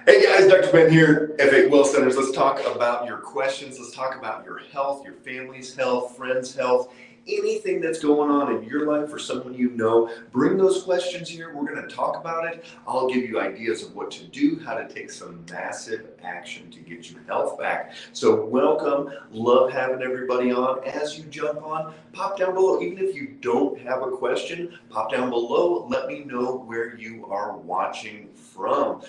Hey guys, Dr. Ben here, F8 Well Centers. Let's talk about your questions. Let's talk about your health, your family's health, friends' health, anything that's going on in your life or someone you know. Bring those questions here. We're going to talk about it. I'll give you ideas of what to do, how to take some massive action to get your health back. So welcome. Love having everybody on. As you jump on, pop down below. Even if you don't have a question, pop down below. Let me know where you are watching from.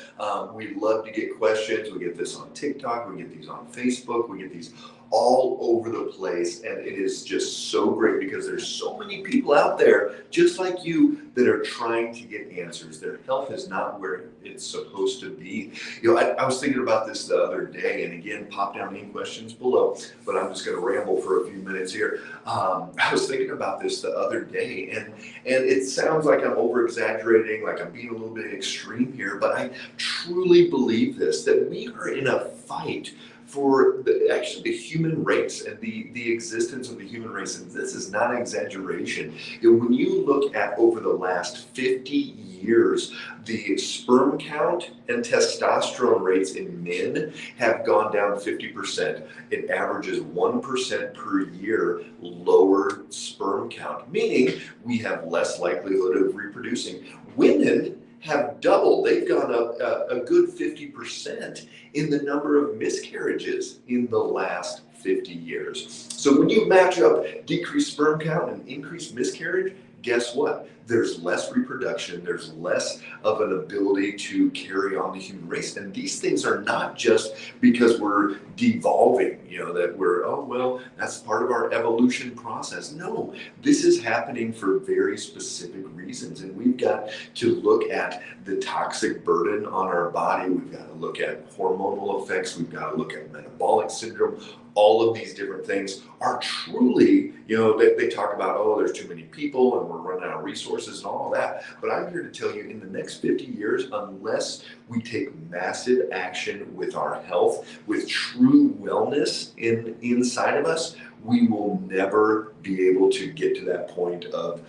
We love to get questions. We get this on TikTok, we get these on Facebook, we get these all over the place, and it is just so great because there's so many people out there just like you that are trying to get answers. Their health is not where it's supposed to be. I was thinking about this the other day, and again, pop down any questions below, but I'm just going to ramble for a few minutes here. I was thinking about this the other day, and it sounds like I'm over exaggerating, like I'm being a little bit extreme here, but I truly believe this, that we are in a fight for the human race and the existence of the human race. And this is not an exaggeration. When you look at over the last 50 years, the sperm count and testosterone rates in men have gone down 50%. It averages 1% per year lower sperm count, meaning we have less likelihood of reproducing. Women have doubled. They've gone up a good 50% in the number of miscarriages in the last 50 years. So when you match up decreased sperm count and increased miscarriage, guess what? There's less reproduction, there's less of an ability to carry on the human race. And these things are not just because we're devolving, that we're, oh, well, that's part of our evolution process. No, this is happening for very specific reasons. And we've got to look at the toxic burden on our body. We've got to look at hormonal effects. We've got to look at metabolic syndrome. All of these different things are truly, they talk about, oh, there's too many people and we're running out of resources and all of that. But I'm here to tell you, in the next 50 years, unless we take massive action with our health, with true wellness inside of us, we will never be able to get to that point of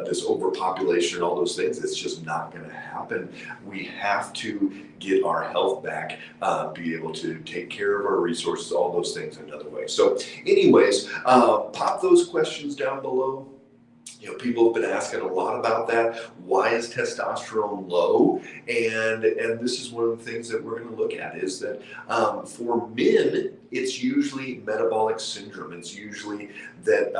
this overpopulation and all those things. It's just not going to happen. We have to get our health back, be able to take care of our resources, all those things another way. So anyways, pop those questions down below. People have been asking a lot about that. Why is testosterone low? And this is one of the things that we're going to look at, is that for men, it's usually metabolic syndrome. It's usually that,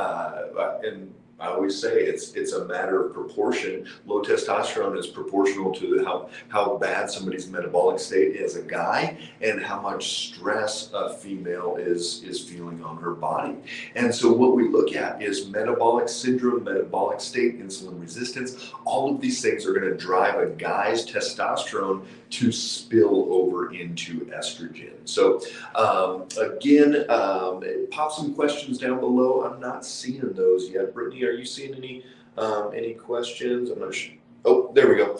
and I always say it's a matter of proportion. Low testosterone is proportional to how bad somebody's metabolic state is, a guy, and how much stress a female is feeling on her body. And so what we look at is metabolic syndrome, metabolic state, insulin resistance. All of these things are going to drive a guy's testosterone to spill over into estrogen. So again, pop some questions down below. I'm not seeing those yet. Brittany, are you seeing any questions? I'm not sure. Oh, there we go.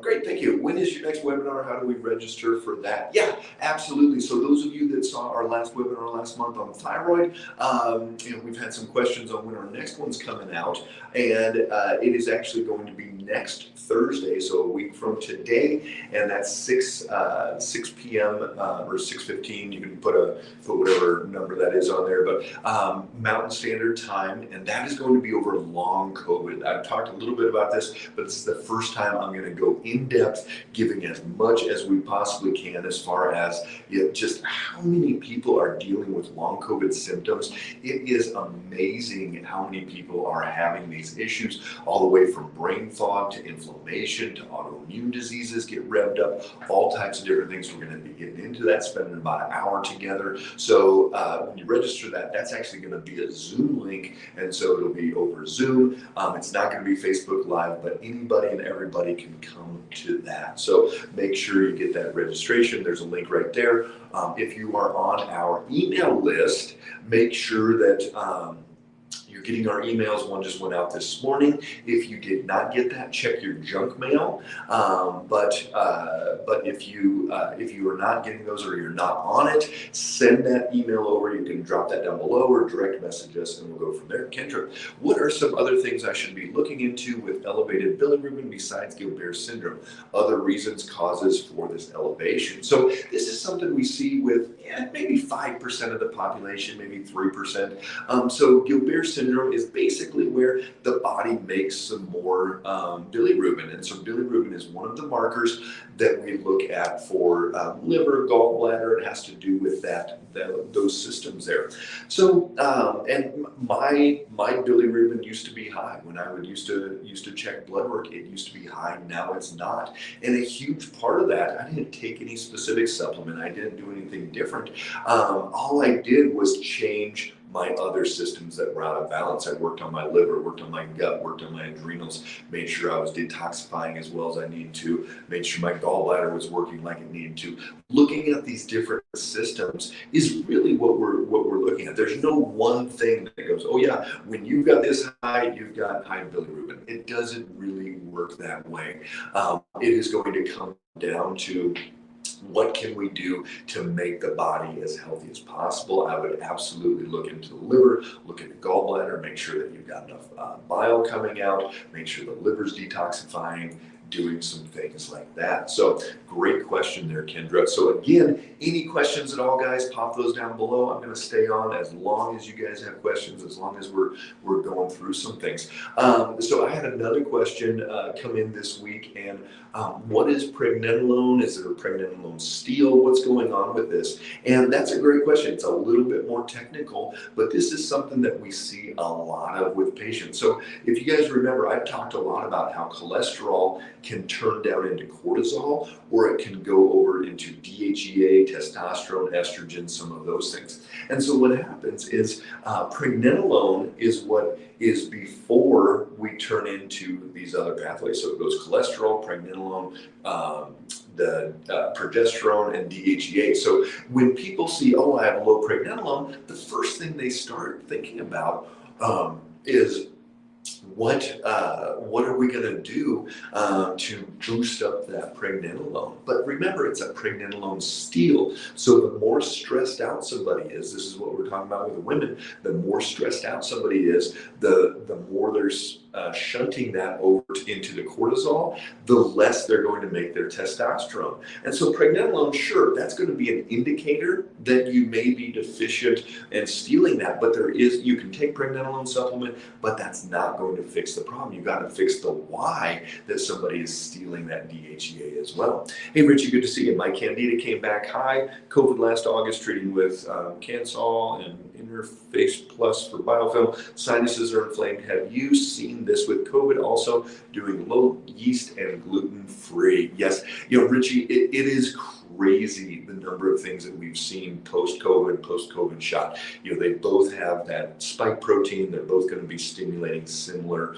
Great, thank you. When is your next webinar? How do we register for that? Yeah, absolutely. So those of you that saw our last webinar last month on thyroid, we've had some questions on when our next one's coming out, and it is actually going to be next Thursday, so a week from today, and that's 6 p.m. Or 6:15. You can put whatever number that is on there, but Mountain Standard Time, and that is going to be over long COVID. I've talked a little bit about this, but this is the first time I'm going to go in depth, giving as much as we possibly can as far as just how many people are dealing with long COVID symptoms. It is amazing how many people are having these issues, all the way from brain fog to inflammation to autoimmune diseases get revved up, all types of different things. We're going to be getting into that, spending about an hour together. So when you register that's actually going to be a Zoom link, and so it'll be over Zoom. It's not going to be Facebook Live, but anybody and everybody can come to that. So make sure you get that registration. There's a link right there. If you are on our email list, make sure that You're getting our emails. One just went out this morning. If you did not get that, check your junk mail. But if you are not getting those or you're not on it, send that email over. You can drop that down below or direct message us, and we'll go from there. Kendra, what are some other things I should be looking into with elevated bilirubin besides Gilbert syndrome? Other reasons, causes for this elevation. So this is something we see with maybe 5% of the population, maybe 3%. So Gilbert syndrome is basically where the body makes some more bilirubin. And so bilirubin is one of the markers that we look at for liver, gallbladder. It has to do with those systems there. So, and my bilirubin used to be high when I would used to check blood work. It used to be high. Now it's not. And a huge part of that, I didn't take any specific supplement. I didn't do anything different. All I did was change my other systems that were out of balance. I worked on my liver, worked on my gut, worked on my adrenals, made sure I was detoxifying as well as I needed to, made sure my gallbladder was working like it needed to. Looking at these different systems is really what we're looking at. There's no one thing that goes, oh yeah, when you've got this high, you've got high bilirubin. It doesn't really work that way. It is going to come down to what can we do to make the body as healthy as possible. I would absolutely look into the liver, look at the gallbladder, make sure that you've got enough bile coming out, make sure the liver's detoxifying, doing some things like that. So great question there, Kendra. So again, any questions at all, guys, pop those down below. I'm going to stay on as long as you guys have questions, as long as we're going through some things. So I had another question come in this week, and what is pregnenolone? Is there a pregnenolone steal? What's going on with this? And that's a great question. It's a little bit more technical, but this is something that we see a lot of with patients. So if you guys remember, I've talked a lot about how cholesterol can turn down into cortisol, or it can go over into DHEA, testosterone, estrogen, some of those things. And so what happens is pregnenolone is what is before we turn into these other pathways. So it goes cholesterol, pregnenolone, the progesterone, and DHEA. So when people see, oh, I have low pregnenolone, the first thing they start thinking about is what are we going to do to boost up that pregnenolone? But remember, it's a pregnenolone steal. So the more stressed out somebody is, this is what we're talking about with women, the more stressed out somebody is, the more they're shunting that over into the cortisol, the less they're going to make their testosterone. And so pregnenolone, sure, that's going to be an indicator that you may be deficient and stealing that. But you can take pregnenolone supplement, but that's not going to fix the problem. You got to fix the why that somebody is stealing that DHEA as well. Hey, Richie, good to see you. My candida came back high. COVID last August, treating with Cansol and Interface Plus for biofilm. Sinuses are inflamed. Have you seen this with COVID also? Doing low yeast and gluten-free. Yes, Richie, it is crazy the number of things that we've seen post-COVID shot. They both have that spike protein. They're both going to be stimulating similar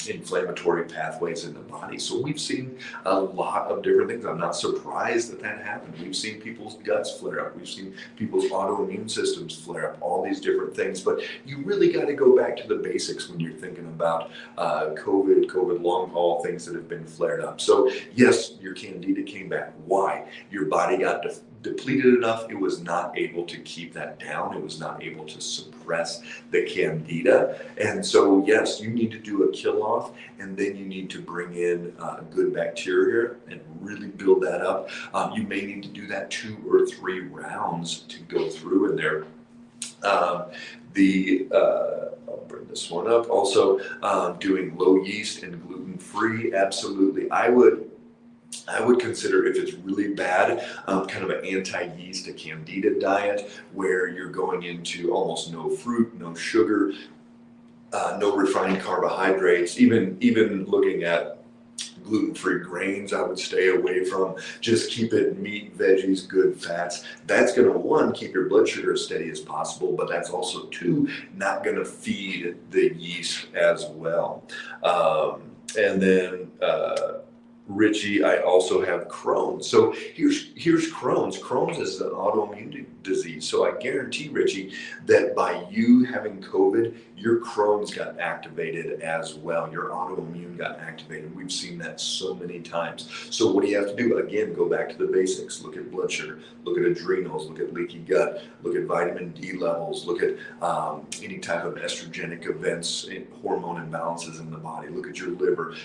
inflammatory pathways in the body. So we've seen a lot of different things. I'm not surprised that happened. We've seen people's guts flare up. We've seen people's autoimmune systems flare up, all these different things. But you really got to go back to the basics when you're thinking about COVID long haul, things that have been flared up. So yes, your candida came back. Why? Your body got depleted enough, it was not able to keep that down. It was not able to suppress the candida. And so, yes, you need to do a kill off, and then you need to bring in good bacteria and really build that up. You may need to do that 2 or 3 rounds to go through in there. I'll bring this one up. Also, doing low yeast and gluten-free, absolutely. I would consider, if it's really bad, kind of an anti-yeast, a candida diet, where you're going into almost no fruit, no sugar, no refined carbohydrates, even looking at gluten-free grains I would stay away from. Just keep it meat, veggies, good fats. That's going to, 1, keep your blood sugar as steady as possible, but that's also 2, not going to feed the yeast as well. And then Richie, I also have Crohn's. So here's Crohn's. Crohn's is an autoimmune disease. So I guarantee, Richie, that by you having COVID, your Crohn's got activated as well. Your autoimmune got activated. We've seen that so many times. So what do you have to do? Again, go back to the basics. Look at blood sugar, look at adrenals, look at leaky gut, look at vitamin D levels, look at any type of estrogenic events, hormone imbalances in the body. Look at your liver.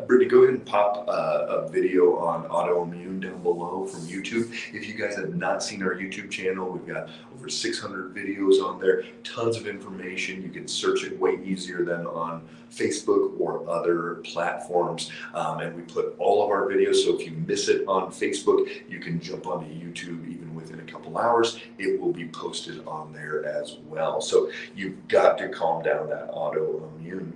Brittany, go ahead and pop a video on autoimmune down below from YouTube. If you guys have not seen our YouTube channel, we've got over 600 videos on there, tons of information. You can search it way easier than on Facebook or other platforms. And we put all of our videos, so if you miss it on Facebook, you can jump onto YouTube even within a couple hours. It will be posted on there as well. So you've got to calm down that autoimmune.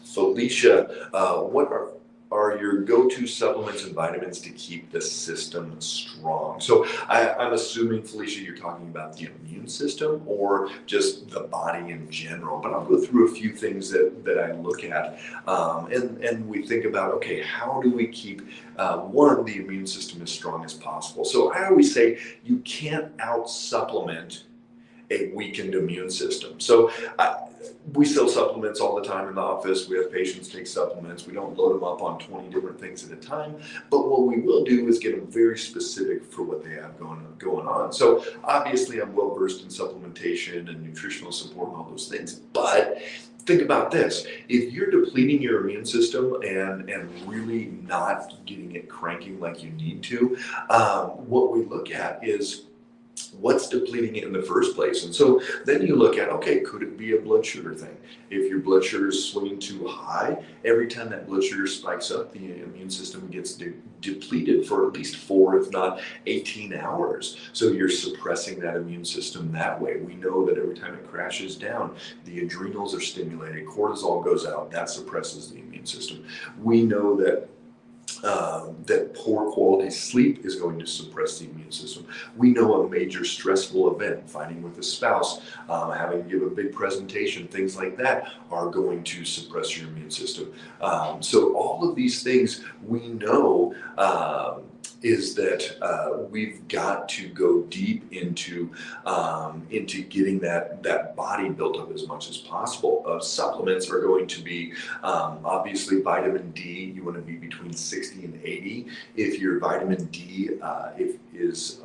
Felicia, what are your go-to supplements and vitamins to keep the system strong? So I'm assuming, Felicia, you're talking about the immune system or just the body in general, but I'll go through a few things that I look at and we think about, okay, how do we keep one, the immune system as strong as possible? So I always say you can't out-supplement a weakened immune system. So we sell supplements all the time in the office. We have patients take supplements. We don't load them up on 20 different things at a time. But what we will do is get them very specific for what they have going on. So obviously I'm well versed in supplementation and nutritional support and all those things. But think about this. If you're depleting your immune system and really not getting it cranking like you need to, what we look at is what's depleting it in the first place. And so then you look at, okay, could it be a blood sugar thing? If your blood sugar is swinging too high, every time that blood sugar spikes up, the immune system gets depleted for at least 4, if not 18 hours. So you're suppressing that immune system that way. We know that every time it crashes down, the adrenals are stimulated, cortisol goes out, that suppresses the immune system. We know that poor quality sleep is going to suppress the immune system. We know a major stressful event, fighting with a spouse, having to give a big presentation, things like that are going to suppress your immune system. So all of these things we know is that we've got to go deep into getting that body built up as much as possible. Supplements are going to be obviously vitamin D. You want to be between 60 and 80. If your vitamin D is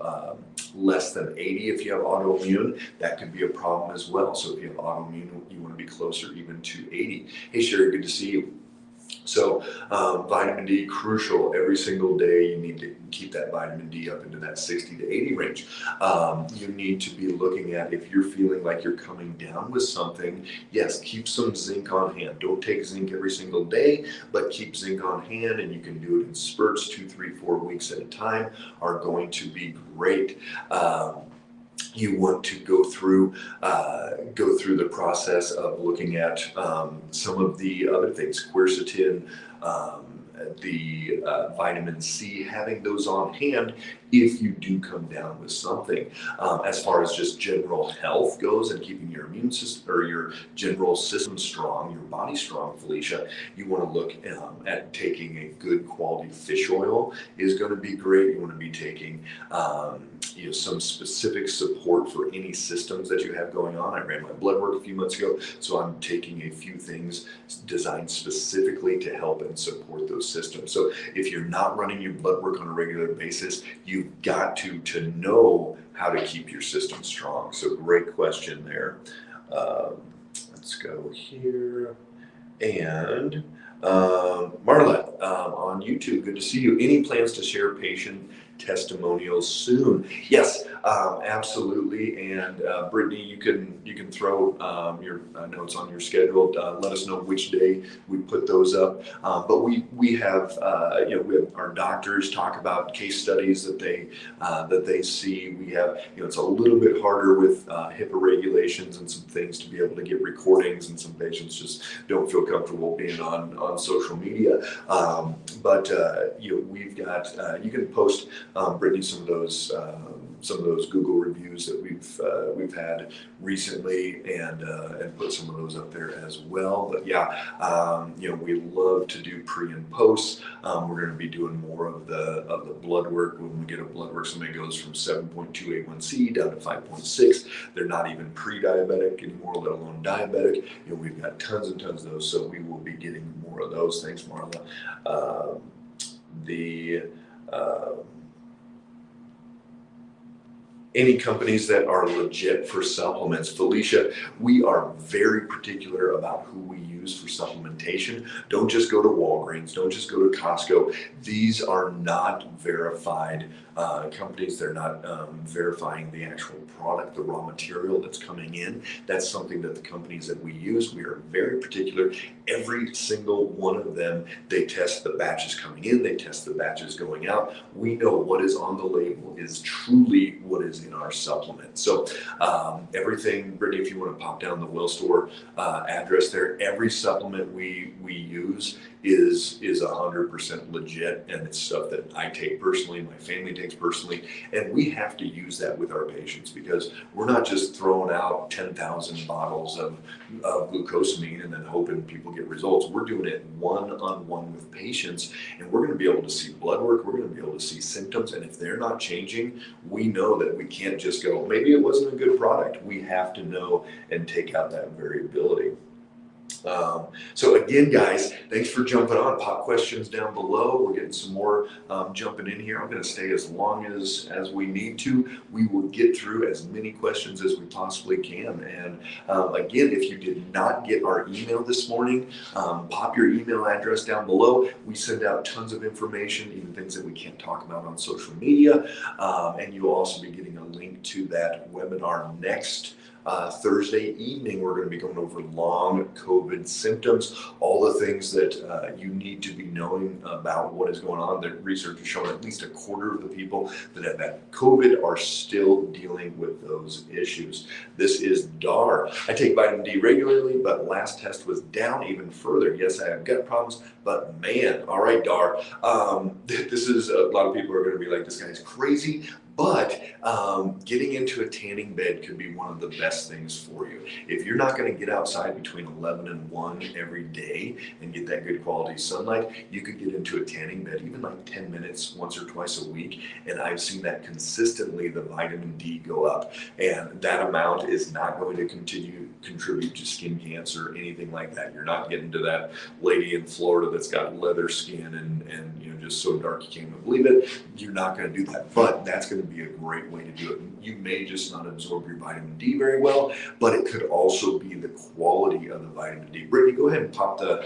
less than 80, if you have autoimmune, that could be a problem as well. So if you have autoimmune, you want to be closer even to 80. Hey Sherry, good to see you. So vitamin D, crucial. Every single day you need to keep that vitamin D up into that 60 to 80 range. You need to be looking at, if you're feeling like you're coming down with something, yes, keep some zinc on hand. Don't take zinc every single day, but keep zinc on hand, and you can do it in spurts, 2, 3, 4 weeks at a time are going to be great. You want to go through the process of looking at some of the other things, quercetin, the vitamin C, having those on hand if you do come down with something. As far as just general health goes and keeping your immune system or your general system strong, your body strong, Felicia, you want to look at taking a good quality fish oil is going to be great. You want to be taking some specific support for any systems that you have going on. I ran my blood work a few months ago, so I'm taking a few things designed specifically to help and support those systems. So if you're not running your blood work on a regular basis, you've got to know how to keep your system strong. So great question there. Let's go here. And Marla on YouTube, good to see you. Any plans to share patient testimonials soon? Yes, absolutely. And Brittany, you can throw your notes on your schedule. Let us know which day we put those up. But we have our doctors talk about case studies that they see. We have it's a little bit harder with HIPAA regulations and some things to be able to get recordings, and some patients just don't feel comfortable being on social media. But but we've got you can post, Brittany, some of those Google reviews that we've had recently, and put some of those up there as well. But we love to do pre and posts. We're going to be doing more of the blood work. When we get a blood work, somebody goes from 7.2 A1C down to 5.6. They're not even pre-diabetic anymore, let alone diabetic. We've got tons and tons of those, so we will be getting more of those. Thanks, Marla. Any companies that are legit for supplements. Felicia, we are very particular about who we use for supplementation. Don't just go to Walgreens, don't just go to Costco. These are not verified companies. They're not verifying the actual product, the raw material that's coming in. That's something that the companies that we use, we are very particular. Every single one of them, they test the batches coming in, they test the batches going out. We know what is on the label is truly what is in our supplement. So everything, Brittany, if you want to pop down the Will Store address there, every supplement we use is 100% legit, and it's stuff that I take personally, my family takes personally, and we have to use that with our patients, because we're not just throwing out 10,000 bottles of glucosamine and then hoping people get results. We're doing it one-on-one with patients, and we're going to be able to see blood work, we're going to be able to see symptoms, and if they're not changing, we know that we can't just go, maybe it wasn't a good product. We have to know and take out that variability. So again, guys, thanks for jumping on. Pop questions down below. We're getting some more jumping in here. I'm going to stay as long as we need to. We will get through as many questions as we possibly can. And again, if you did not get our email this morning, pop your email address down below. We send out tons of information, even things that we can't talk about on social media. And you'll also be getting a link to that webinar next Thursday evening. We're going to be going over long COVID symptoms, all the things that you need to be knowing about what is going on. The research has shown at least a quarter of the people that have had COVID are still dealing with those issues. This is Dar. I take vitamin D regularly, but last test was down even further. Yes, I have gut problems, but man, all right, Dar. This is, a lot of people are going to be like, this guy's crazy. But getting into a tanning bed could be one of the best things for you. If you're not going to get outside between 11 and 1 every day and get that good quality sunlight, you could get into a tanning bed even like 10 minutes once or twice a week. And I've seen that consistently, the vitamin D go up. And that amount is not going to contribute to skin cancer or anything like that. You're not getting to that lady in Florida that's got leather skin and just so dark you can't even believe it. You're not going to do that. But that's going to be a great way to do it. You may just not absorb your vitamin D very well, but it could also be the quality of the vitamin D. Brittany, go ahead and pop a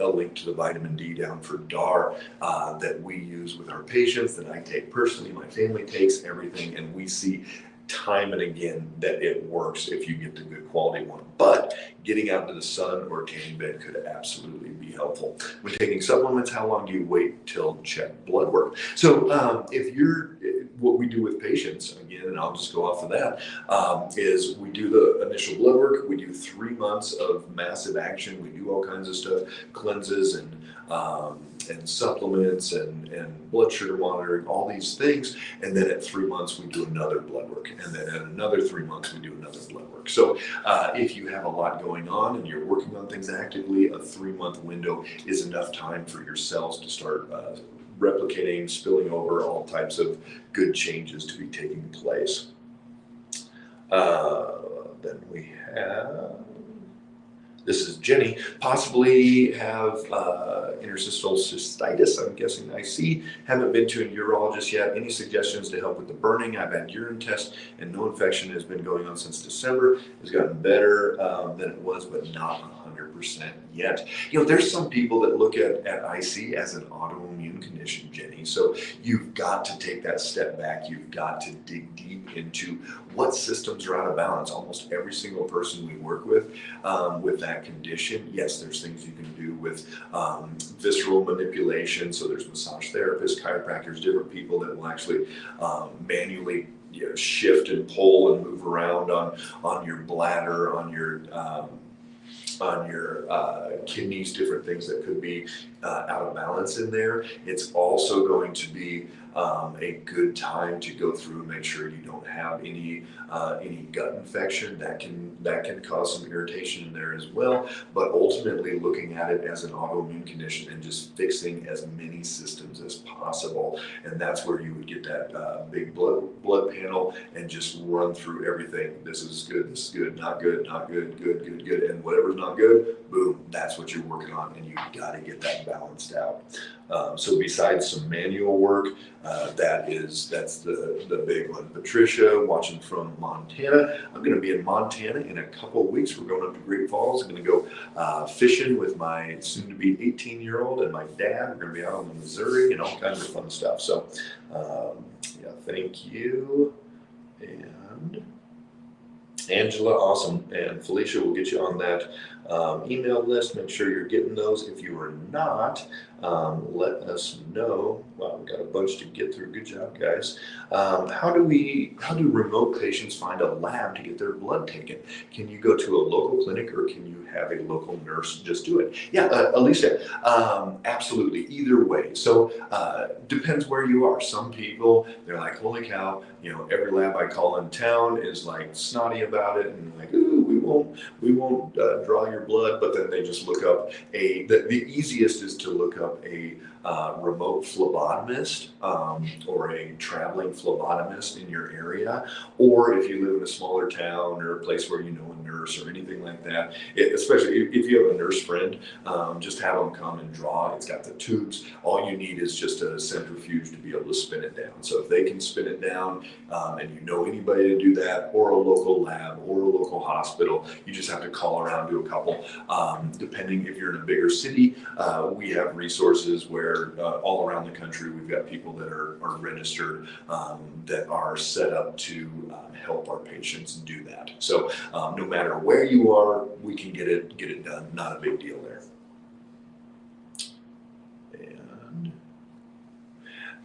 link to the vitamin D down for DAR that we use with our patients, that I take personally, my family takes, everything, and we see time and again that it works if you get the good quality one. But getting out into the sun or a tanning bed could absolutely be helpful. When taking supplements, how long do you wait till check blood work? So what we do with patients, again, and I'll just go off of that, is we do the initial blood work. We do 3 months of massive action. We do all kinds of stuff, cleanses and supplements and blood sugar monitoring, all these things. And then at 3 months, we do another blood work. And then at another 3 months, we do another blood work. So if you have a lot going on and you're working on things actively, a 3-month window is enough time for your cells to start replicating, spilling over, all types of good changes to be taking place. Then we have, this is Jenny, possibly have interstitial cystitis, I'm guessing I see. Haven't been to a urologist yet. Any suggestions to help with the burning? I've had urine tests and no infection has been going on since December. It's gotten better than it was, but not 100% yet. There's some people that look at IC as an autoimmune condition, Jenny. So you've got to take that step back. You've got to dig deep into what systems are out of balance. Almost every single person we work with that condition, yes, there's things you can do with visceral manipulation. So there's massage therapists, chiropractors, different people that will actually manually shift and pull and move around on your bladder, on your kidneys, different things that could be out of balance in there. It's also going to be a good time to go through and make sure you don't have any gut infection that can cause some irritation in there as well. But ultimately, looking at it as an autoimmune condition and just fixing as many systems as possible, and that's where you would get that big blood panel and just run through everything. This is good, not good, not good, good, good, good, and whatever's not good, boom, that's what you're working on, and you got to get that balanced out. So besides some manual work, that's the big one. Patricia, watching from Montana. I'm going to be in Montana in a couple of weeks. We're going up to Great Falls. I'm going to go fishing with my soon-to-be 18-year-old and my dad. We're going to be out in Missouri and all kinds of fun stuff. So, yeah, thank you. And Angela, awesome. And Felicia, will get you on that email list. Make sure you're getting those. If you are not, let us know. Wow, we've got a bunch to get through. Good job, guys. How do remote patients find a lab to get their blood taken? Can you go to a local clinic, or can you have a local nurse just do it? Yeah, Alicia, absolutely. Either way. So depends where you are. Some people, they're like, holy cow, every lab I call in town is like snotty about it and like, ooh, we won't draw your blood. But then they just look up the easiest is to look up a remote phlebotomist or a traveling phlebotomist in your area, or if you live in a smaller town or a place where you know a nurse or anything like that, especially if you have a nurse friend, just have them come and draw. It's got the tubes. All you need is just a centrifuge to be able to spin it down. So if they can spin it down and you know anybody to do that, or a local lab or a local hospital, you just have to call around to a couple. Depending if you're in a bigger city, we have resources where all around the country we've got people that are registered that are set up to help our patients do that. So no matter where you are, we can get it done. Not a big deal there. And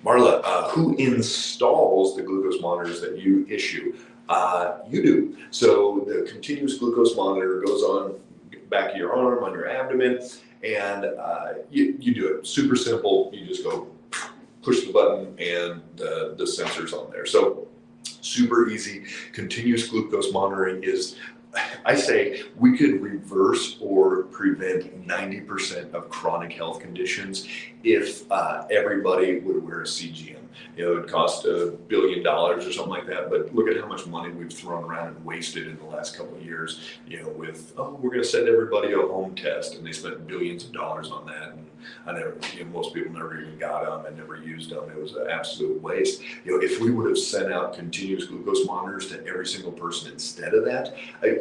Marla, who installs the glucose monitors that you issue? You do. So the continuous glucose monitor goes on back of your arm, on your abdomen, and you do it super simple. You just go push the button and the sensor's on there. So super easy. Continuous glucose monitoring is, I say, we could reverse or prevent 90% of chronic health conditions if everybody would wear a CGM. It would cost $1 billion or something like that, but look at how much money we've thrown around and wasted in the last couple of years, with, we're going to send everybody a home test, and they spent billions of dollars on that, and most people never even got them and never used them. It was an absolute waste. If we would have sent out continuous glucose monitors to every single person instead of that,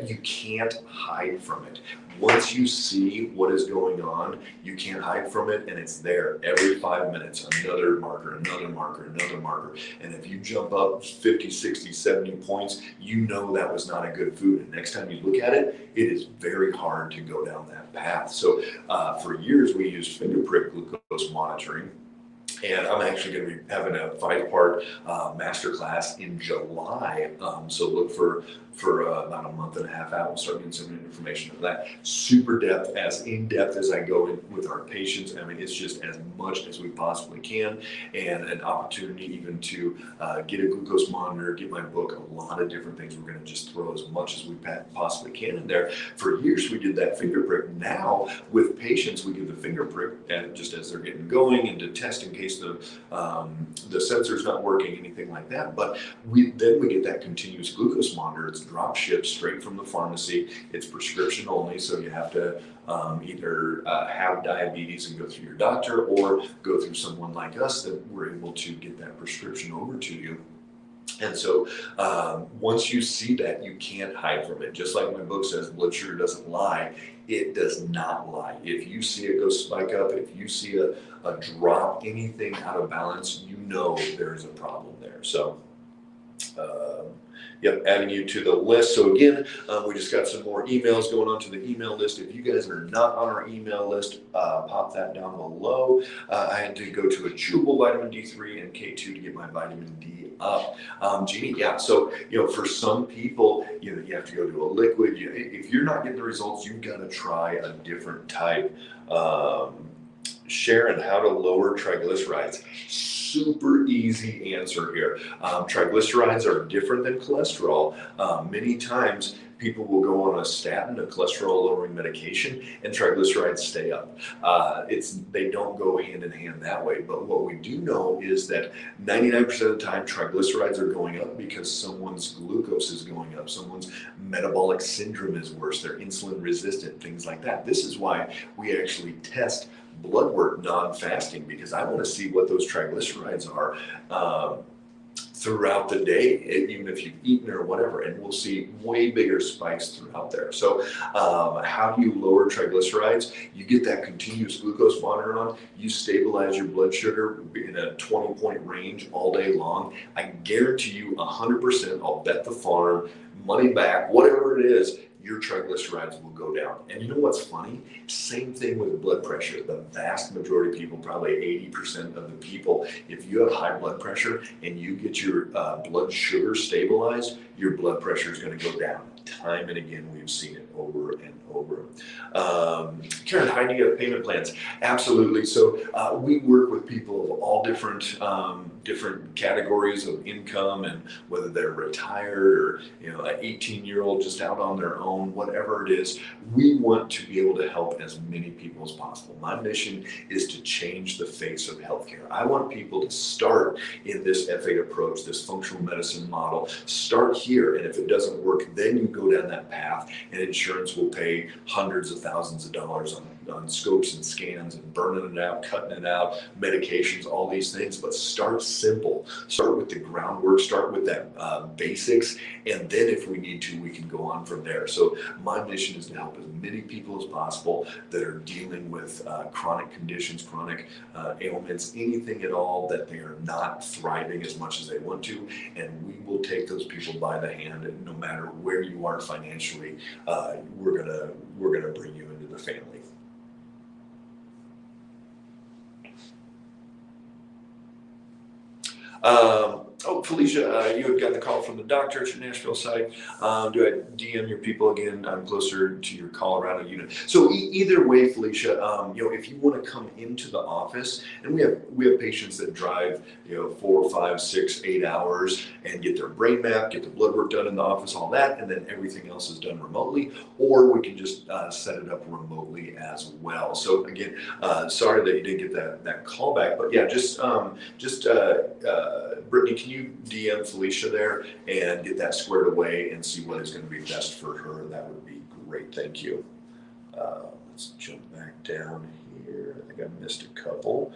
you can't hide from it. Once you see what is going on, you can't hide from it, and it's there every 5 minutes. Another marker, another marker, another marker. And if you jump up 50, 60, 70 points, you know that was not a good food. And next time you look at it, it is very hard to go down that path. So for years, we used finger prick glucose monitoring. And I'm actually going to be having a 5-part masterclass in July. So look for about a month and a half out. We'll start getting some information on that. Super depth, as in-depth as I go in with our patients. I mean, it's just as much as we possibly can, and an opportunity even to get a glucose monitor, get my book, a lot of different things. We're going to just throw as much as we possibly can in there. For years, we did that finger prick. Now, with patients, we give the finger prick just as they're getting going, and to test in case the sensor's not working, anything like that. But then we get that continuous glucose monitor. It's drop shipped straight from the pharmacy. It's prescription only, so you have to either have diabetes and go through your doctor, or go through someone like us that we're able to get that prescription over to you. And so once you see that, you can't hide from it. Just like my book says, blood sugar doesn't lie. It does not lie. If you see it go spike up, if you see a drop, anything out of balance, you know there's a problem there. So yep, adding you to the list. So again, we just got some more emails going on to the email list. If you guys are not on our email list, pop that down below. I had to go to a chewable vitamin D3 and K2 to get my vitamin D up. Jeannie, yeah, so for some people, you have to go to a liquid. If you're not getting the results, you've got to try a different type. Sharon, how to lower triglycerides. Super easy answer here. Triglycerides are different than cholesterol. Many times people will go on a statin, a cholesterol lowering medication, and triglycerides stay up. They don't go hand in hand that way. But what we do know is that 99% of the time triglycerides are going up because someone's glucose is going up, someone's metabolic syndrome is worse, they're insulin resistant, things like that. This is why we actually test blood work non-fasting, because I want to see what those triglycerides are throughout the day, even if you've eaten or whatever, and we'll see way bigger spikes throughout there. So how do you lower triglycerides? You get that continuous glucose monitor on, you stabilize your blood sugar in a 20-point range all day long. I guarantee you 100%, I'll bet the farm, money back, whatever it is, your triglycerides will go down. And you know what's funny? Same thing with blood pressure. The vast majority of people, probably 80% of the people, if you have high blood pressure and you get your blood sugar stabilized, your blood pressure is going to go down. Time and again, we've seen it over and over. Karen, how do you have payment plans? Absolutely. So we work with people of all different categories of income, and whether they're retired or an 18-year-old just out on their own, whatever it is, we want to be able to help as many people as possible. My mission is to change the face of healthcare. I want people to start in this F8 approach, this functional medicine model. Start here, and if it doesn't work, then you go down that path, and insurance will pay hundreds of thousands of dollars on scopes and scans and burning it out, cutting it out, medications, all these things. But start simple. Start with the groundwork, start with that basics, and then if we need to, we can go on from there. So my mission is to help as many people as possible that are dealing with chronic conditions, chronic ailments, anything at all that they are not thriving as much as they want to, and we will take those people by the hand, and no matter where you are financially, we're gonna bring you into the family. Felicia, you had gotten the call from the doctor at your Nashville site. Do I DM your people again? I'm closer to your Colorado unit. So either way, Felicia, if you want to come into the office, and we have patients that drive 4, 5, 6, 8 hours and get their brain map, get the blood work done in the office, all that, and then everything else is done remotely, or we can just set it up remotely as well. So again, sorry that you didn't get that call back, but yeah, just Brittany, can you DM Felicia there and get that squared away and see what is going to be best for her? That would be great. Thank you. Let's jump back down here. I think I missed a couple.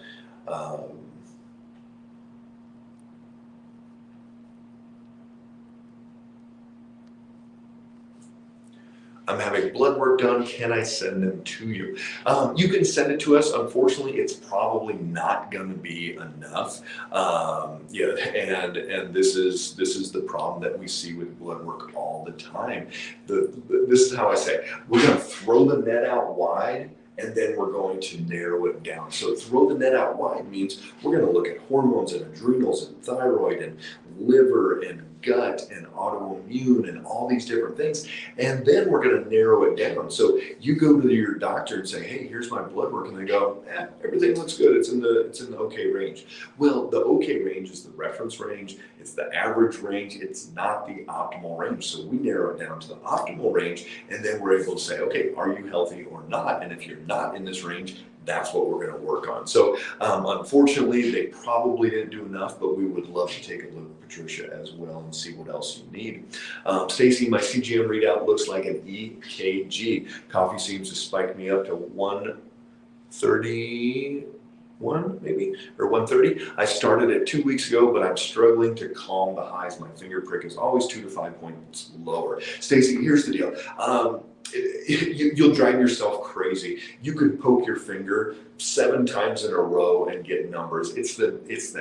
I'm having blood work done. Can I send them to you? You can send it to us. Unfortunately, it's probably not going to be enough. And this is the problem that we see with blood work all the time. This is how I say it. We're going to throw the net out wide, and then we're going to narrow it down. So throw the net out wide means we're going to look at hormones and adrenals and thyroid and liver and gut and autoimmune and all these different things, and then we're going to narrow it down. So you go to your doctor and say, hey, here's my blood work, and they go, everything looks good, it's in the okay range. Well, the okay range is the reference range, it's the average range, it's not the optimal range. So we narrow it down to the optimal range, and then we're able to say, okay, are you healthy or not? And if you're not in this range, that's what we're going to work on. So unfortunately, they probably didn't do enough, but we would love to take a look at Patricia as well and see what else you need. Stacy, my CGM readout looks like an EKG. Coffee seems to spike me up to 131 maybe, or 130. I started it 2 weeks ago, but I'm struggling to calm the highs. My finger prick is always 2 to 5 points lower. Stacy, here's the deal. You'll drive yourself crazy. You could poke your finger 7 times in a row and get numbers. It's the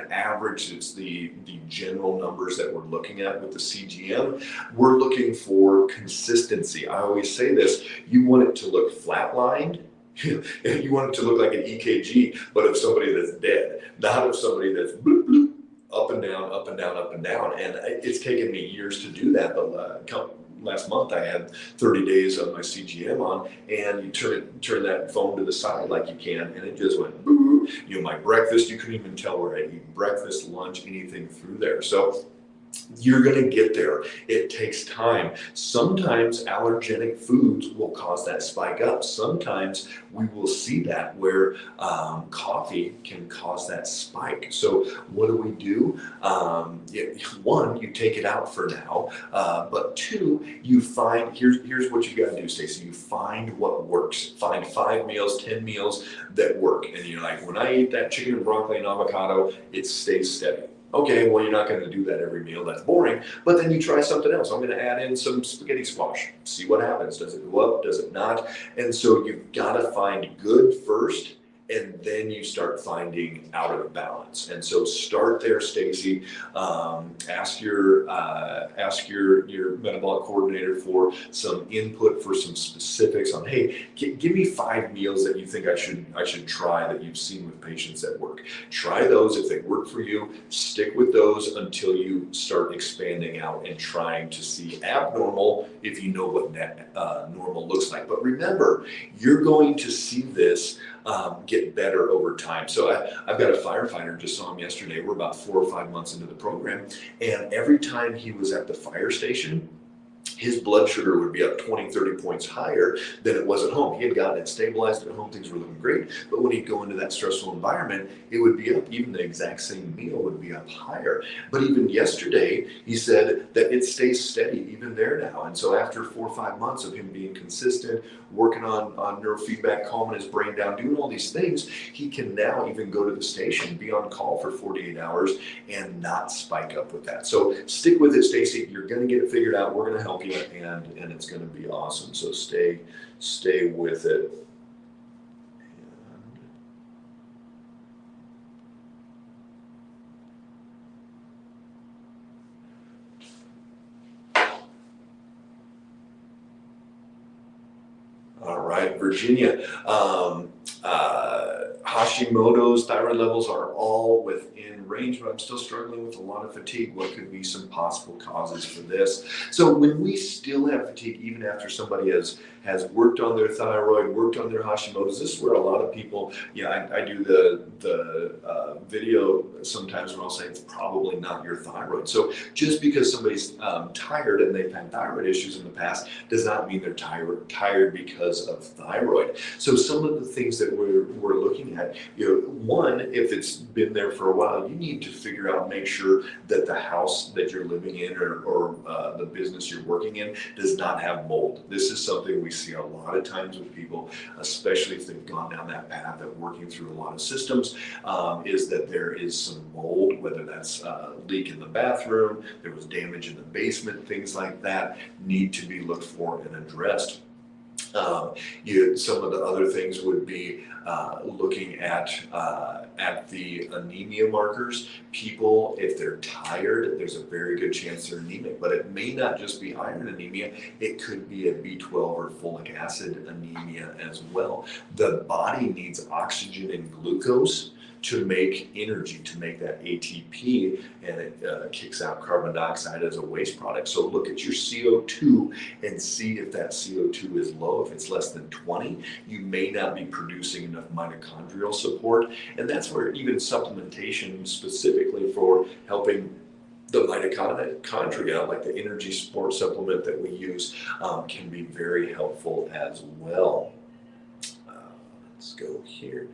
average, it's the general numbers that we're looking at with the CGM. We're looking for consistency. I always say this, you want it to look flatlined. You want it to look like an EKG, but of somebody that's dead, not of somebody that's bloop, bloop, up and down, up and down, up and down. And it's taken me years to do that, but last month I had 30 days of my CGM on, and you turn that phone to the side like you can, and it just went boop, food. My breakfast, you couldn't even tell where I eat breakfast, lunch, anything through there. So you're going to get there. It takes time. Sometimes allergenic foods will cause that spike up. Sometimes we will see that where coffee can cause that spike. So what do? One, you take it out for now. But two, you find, here's what you got to do, Stacey. You find what works. Find 5 meals, 10 meals that work. And you're like, when I eat that chicken and broccoli and avocado, it stays steady. Okay, well, you're not going to do that every meal. That's boring. But then you try something else. I'm going to add in some spaghetti squash. See what happens. Does it go up? Does it not? And so you've got to find good first, and then you start finding out of balance. And so start there, Stacey. Ask your metabolic coordinator for some input, for some specifics on, hey, give me 5 meals that you think I should try that you've seen with patients that work. Try those. If they work for you, stick with those until you start expanding out and trying to see abnormal, if you know what normal looks like. But remember, you're going to see this get better over time. So I've got a firefighter, just saw him yesterday. We're about 4 or 5 months into the program. And every time he was at the fire station, his blood sugar would be up 20, 30 points higher than it was at home. He had gotten it stabilized at home, things were looking great. But when he'd go into that stressful environment, it would be up, even the exact same meal would be up higher. But even yesterday, he said that it stays steady even there now. And so after 4 or 5 months of him being consistent, working on neurofeedback, calming his brain down, doing all these things, he can now even go to the station, be on call for 48 hours and not spike up with that. So stick with it, Stacey. You're going to get it figured out. We're going to help you, and it's going to be awesome. So stay with it. All right, Virginia. Hashimoto's thyroid levels are all within range, but I'm still struggling with a lot of fatigue. What could be some possible causes for this? So when we still have fatigue, even after somebody has worked on their thyroid, worked on their Hashimoto's, this is where a lot of people, I do the video sometimes when I'll say it's probably not your thyroid. So just because somebody's tired and they've had thyroid issues in the past does not mean they're tired because of thyroid. So some of the things that we're looking at, one, if it's been there for a while, you need to figure out, make sure that the house that you're living in or the business you're working in does not have mold. This is something we see a lot of times with people, especially if they've gone down that path of working through a lot of systems, is that there is some mold, whether that's a leak in the bathroom, there was damage in the basement, things like that need to be looked for and addressed. Some of the other things would be looking at the anemia markers. People, if they're tired, there's a very good chance they're anemic, but it may not just be iron anemia. It could be a B12 or folic acid anemia as well. The body needs oxygen and glucose to make energy, to make that ATP, and it kicks out carbon dioxide as a waste product. So look at your CO2 and see if that CO2 is low. If it's less than 20, you may not be producing enough mitochondrial support. And that's where even supplementation specifically for helping the mitochondria, like the energy support supplement that we use, can be very helpful as well. Let's go here.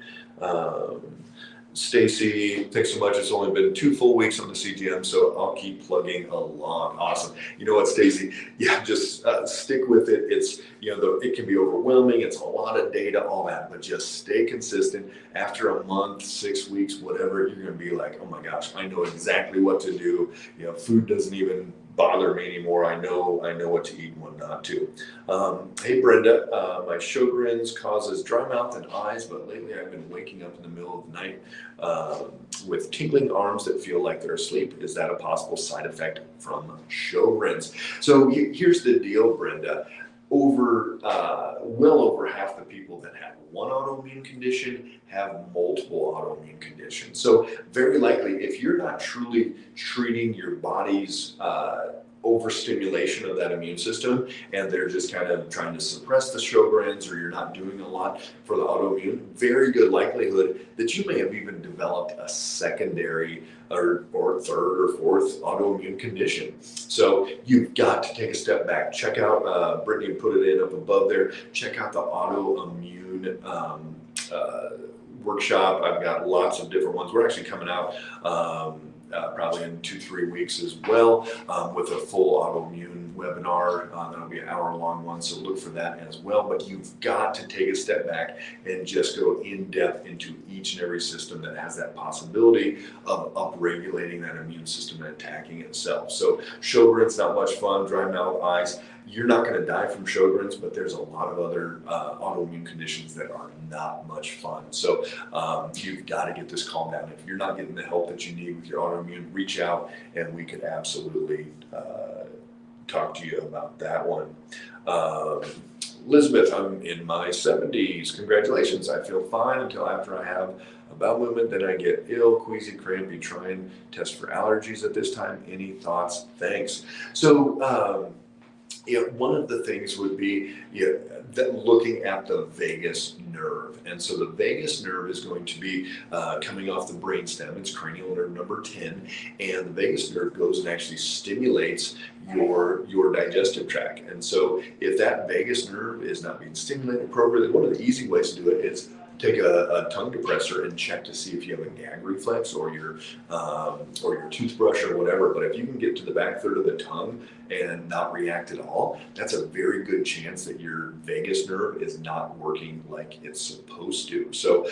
Stacy, thanks so much. It's only been 2 full weeks on the CGM, so I'll keep plugging along. Awesome. You know what, Stacy? Yeah, just stick with it. It's, it can be overwhelming. It's a lot of data, all that, but just stay consistent. After a month, 6 weeks, whatever, you're going to be like, oh my gosh, I know exactly what to do. Food doesn't even bother me anymore. I know what to eat and what not to. Hey Brenda, my Sjogren's causes dry mouth and eyes, but lately I've been waking up in the middle of the night with tingling arms that feel like they're asleep. Is that a possible side effect from Sjogren's? So here's the deal, Brenda. Well over half the people that have one autoimmune condition have multiple autoimmune conditions. So very likely, if you're not truly treating your body's overstimulation of that immune system, and they're just kind of trying to suppress the Sjogren's, or you're not doing a lot for the autoimmune, very good likelihood that you may have even developed a secondary or third or fourth autoimmune condition. So you've got to take a step back. Check out, Brittany put it in up above there, check out the autoimmune workshop. I've got lots of different ones. We're actually coming out probably in 2-3 weeks as well, with a full autoimmune webinar. That'll be an hour-long one, so look for that as well. But you've got to take a step back and just go in depth into each and every system that has that possibility of upregulating that immune system and attacking itself. So Sjogren's not much fun. Dry mouth, eyes. You're not going to die from Sjogren's, but there's a lot of other autoimmune conditions that are not much fun. So you've got to get this calmed down. If you're not getting the help that you need with your autoimmune, reach out and we could absolutely talk to you about that one. Elizabeth, I'm in my 70s. Congratulations. I feel fine until after I have a bowel movement. Then I get ill, queasy, crampy. Try and test for allergies at this time. Any thoughts? Thanks. So, one of the things would be that looking at the vagus nerve. And so the vagus nerve is going to be coming off the brainstem. It's cranial nerve number 10. And the vagus nerve goes and actually stimulates your digestive tract. And so if that vagus nerve is not being stimulated appropriately, one of the easy ways to do it is take a tongue depressor and check to see if you have a gag reflex or your toothbrush or whatever. But if you can get to the back third of the tongue and not react at all, that's a very good chance that your vagus nerve is not working like it's supposed to. So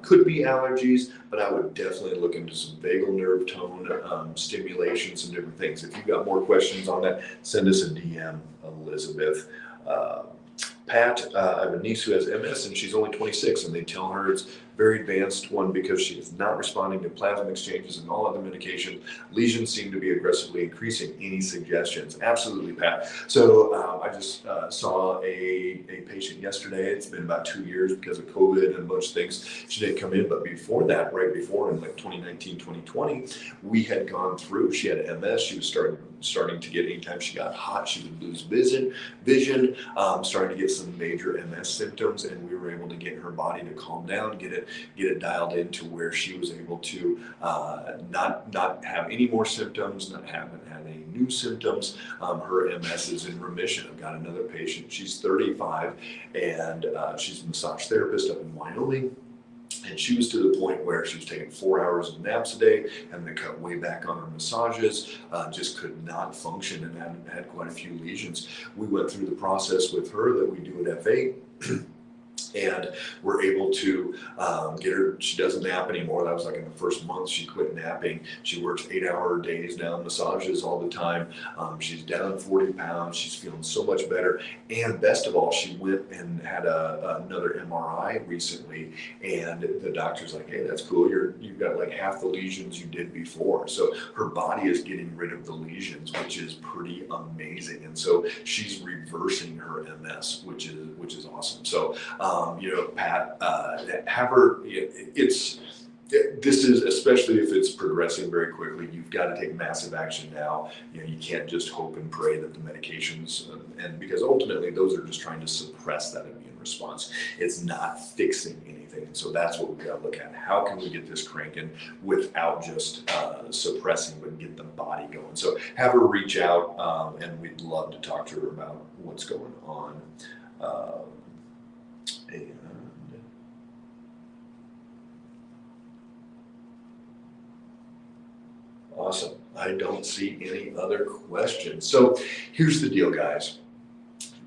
could be allergies, but I would definitely look into some vagal nerve tone stimulation, some different things. If you've got more questions on that, send us a DM, Elizabeth. Pat, I have a niece who has MS and she's only 26, and they tell her it's very advanced one because she is not responding to plasma exchanges and all other medication. Lesions seem to be aggressively increasing. Any suggestions? Absolutely, Pat. So I just saw a patient yesterday. It's been about 2 years because of COVID and a bunch of things. She didn't come in, but before that, right before in like 2019, 2020, we had gone through, she had MS. She was starting to get, anytime she got hot, she would lose vision, starting to get some major MS symptoms, and we were able to get her body to calm down, get it dialed in to where she was able to not have any more symptoms, not haven't had any new symptoms. Her MS is in remission. I've got another patient, she's 35, and she's a massage therapist up in Wyoming. And she was to the point where she was taking 4 hours of naps a day, and they cut way back on her massages, just could not function, and had quite a few lesions. We went through the process with her that we do at FA. And we're able to get her, she doesn't nap anymore. That was like in the first month she quit napping. She works 8-hour days now, massages all the time. She's down 40 pounds. She's feeling so much better. And best of all, she went and had another MRI recently. And the doctor's like, hey, that's cool. You've got like half the lesions you did before. So her body is getting rid of the lesions, which is pretty amazing. And so she's reversing her MS, which is awesome. So, Pat, have her, this is, especially if it's progressing very quickly, you've got to take massive action now. You can't just hope and pray that the medications, and because ultimately those are just trying to suppress that immune response. It's not fixing anything. And so that's what we've got to look at. How can we get this cranking without just suppressing, but get the body going? So have her reach out, and we'd love to talk to her about what's going on. And awesome. I don't see any other questions. So here's the deal, guys.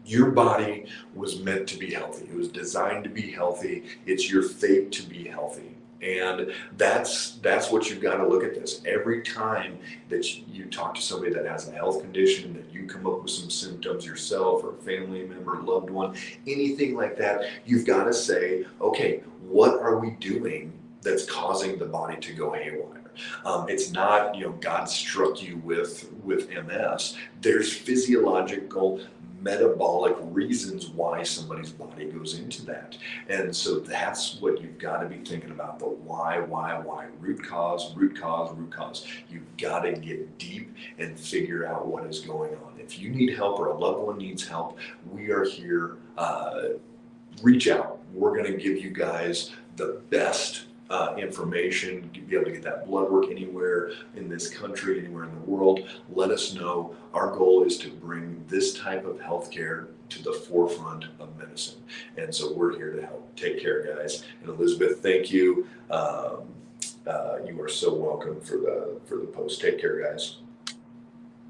Your body was meant to be healthy. It was designed to be healthy. It's your fate to be healthy. And that's what you've got to look at this. Every time that you talk to somebody that has a health condition, that you come up with some symptoms yourself or a family member, loved one, anything like that, you've got to say, okay, what are we doing that's causing the body to go haywire. It's not, God struck you with MS. There's physiological, metabolic reasons why somebody's body goes into that. And so that's what you've got to be thinking about, the why, root cause, root cause, root cause. You've got to get deep and figure out what is going on. If you need help or a loved one needs help, we are here. Reach out. We're going to give you guys the best information. You'll be able to get that blood work anywhere in this country, anywhere in the world. Let us know. Our goal is to bring this type of healthcare to the forefront of medicine. And so we're here to help. Take care, guys. And Elizabeth, thank you. You are so welcome for the post. Take care, guys.